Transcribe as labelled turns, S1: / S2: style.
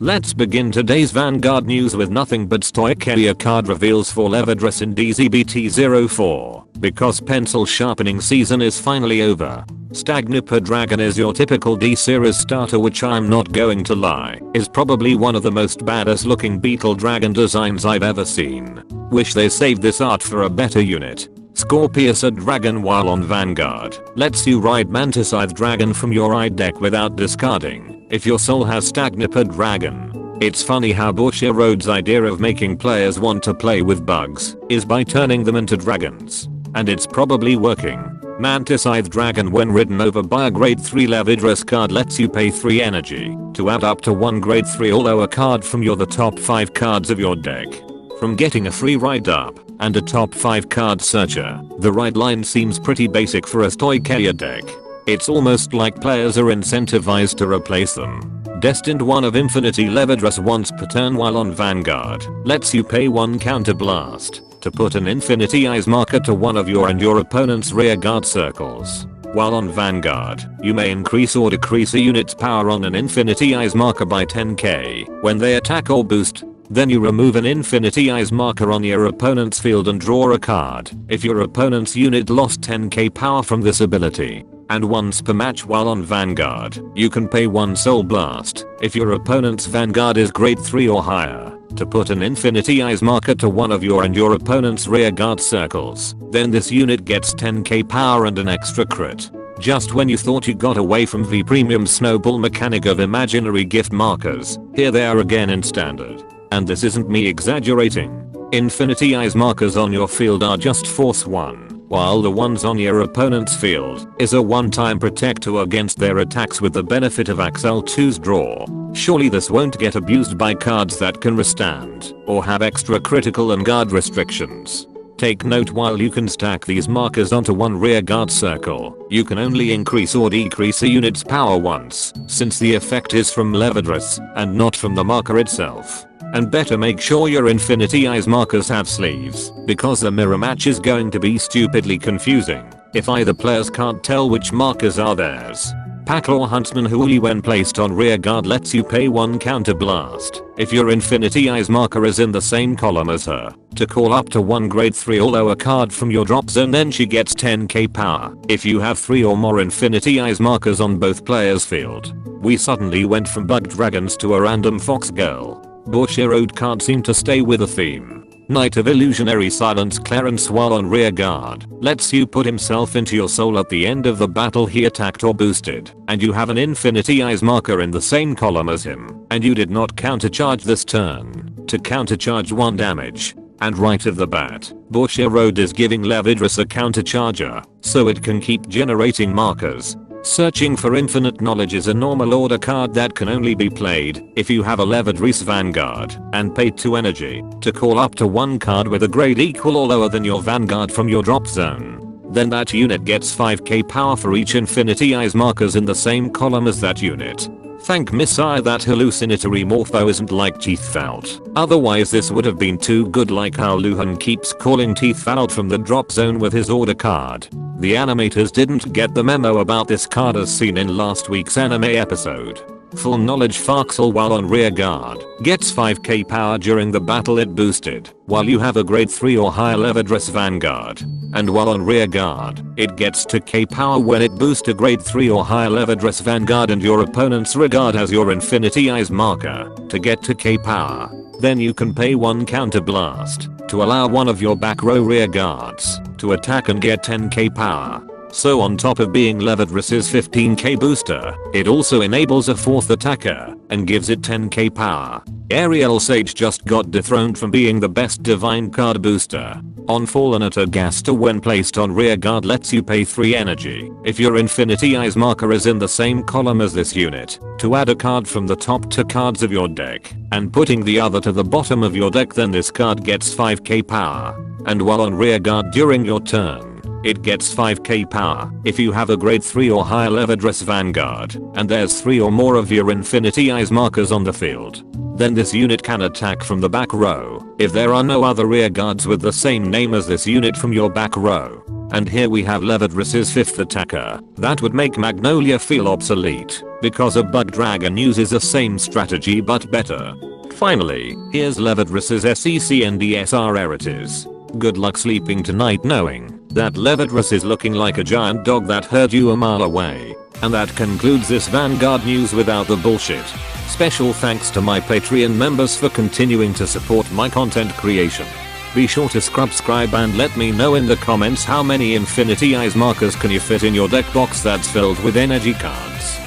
S1: Let's begin today's Vanguard news with nothing but Stoicheia card reveals for Levidras in DZBT04. Because pencil sharpening season is finally over. Stagnipper Dragon is your typical D-series starter, which I'm not going to lie, is probably one of the most badass looking beetle dragon designs I've ever seen. Wish they saved this art for a better unit. Scorpius, a dragon while on Vanguard, lets you ride Manticide Dragon from your eye deck without discarding, if your soul has Stagnipper Dragon. It's funny how Bushiroad's idea of making players want to play with bugs is by turning them into dragons. And it's probably working. Manticide Dragon, when ridden over by a grade 3 Levidras card, lets you pay 3 energy to add up to 1 grade 3 or lower card from the top 5 cards of your deck. From getting a free ride up and a top 5 card searcher, the ride line seems pretty basic for a Stoicheia deck. It's almost like players are incentivized to replace them. Destined 1 of Infinity Levidras once per turn while on Vanguard lets you pay 1 counterblast to put an Infinity Eyes marker to one of your and your opponent's rear guard circles. While on Vanguard, you may increase or decrease a unit's power on an Infinity Eyes marker by 10k when they attack or boost. Then you remove an Infinity Eyes marker on your opponent's field and draw a card if your opponent's unit lost 10k power from this ability. And once per match while on Vanguard, you can pay 1 Soul Blast if your opponent's Vanguard is grade 3 or higher to put an Infinity Eyes marker to one of your and your opponent's rear guard circles. Then this unit gets 10k power and an extra crit. Just when you thought you got away from the premium snowball mechanic of imaginary gift markers, here they are again in standard. And this isn't me exaggerating. Infinity Eyes markers on your field are just force 1, while the ones on your opponent's field is a one-time protector against their attacks with the benefit of Axel 2's draw. Surely this won't get abused by cards that can withstand or have extra critical and guard restrictions. Take note, while you can stack these markers onto one rear guard circle, you can only increase or decrease a unit's power once, since the effect is from Levidras and not from the marker itself. And better make sure your Infinity Eyes markers have sleeves, because the mirror match is going to be stupidly confusing if either players can't tell which markers are theirs. Packlaw Huntsman Hooli, when placed on rear guard, lets you pay 1 counterblast if your Infinity Eyes marker is in the same column as her to call up to 1 grade 3 or lower card from your drop zone. Then she gets 10k power if you have 3 or more Infinity Eyes markers on both players' field. We suddenly went from bug dragons to a random fox girl. Bushiroad can't seem to stay with a theme. Knight of Illusionary Silence Clarence, while on rear guard, lets you put himself into your soul at the end of the battle he attacked or boosted, and you have an Infinity Eyes marker in the same column as him, and you did not countercharge this turn to countercharge 1 damage. And right off the bat, Bushiroad is giving Levidras a countercharger so it can keep generating markers. Searching for Infinite Knowledge is a normal order card that can only be played if you have a Levidras Vanguard and pay 2 energy to call up to 1 card with a grade equal or lower than your Vanguard from your drop zone. Then that unit gets 5k power for each Infinity Eyes markers in the same column as that unit. Thank Messiah that hallucinatory morpho isn't like Teethfalt. Otherwise this would have been too good, like how Luhan keeps calling Teethfalt from the drop zone with his order card. The animators didn't get the memo about this card as seen in last week's anime episode. Full Knowledge Farxel, while on rear guard, gets 5k power during the battle it boosted while you have a grade 3 or higher Levidras Vanguard. And while on rear guard, it gets 2k power when it boosts a grade 3 or higher Levidras Vanguard and your opponent's regard has your Infinity Eyes marker to get 2k power. Then you can pay 1 counterblast to allow one of your back row rear guards to attack and get 10k power. So on top of being Levidras's 15k booster, it also enables a 4th attacker and gives it 10k power. Ariel Sage just got dethroned from being the best divine card booster. On Fallen Atagaster, when placed on rear guard, lets you pay 3 energy if your Infinity Eyes marker is in the same column as this unit to add a card from the top 2 cards of your deck and putting the other to the bottom of your deck. Then this card gets 5k power. And while on rear guard during your turn, it gets 5k power if you have a grade 3 or higher Levidras Vanguard and there's 3 or more of your Infinity Eyes markers on the field. Then this unit can attack from the back row if there are no other rear guards with the same name as this unit from your back row. And here we have Levidras' 5th attacker. That would make Magnolia feel obsolete, because a bug dragon uses the same strategy but better. Finally, here's Levidras' SEC and DSR rarities. Good luck sleeping tonight knowing that Levidras is looking like a giant dog that heard you a mile away. And that concludes this Vanguard news without the bullshit. Special thanks to my Patreon members for continuing to support my content creation. Be sure to subscribe and let me know in the comments how many Infinity Eyes markers can you fit in your deck box that's filled with energy cards.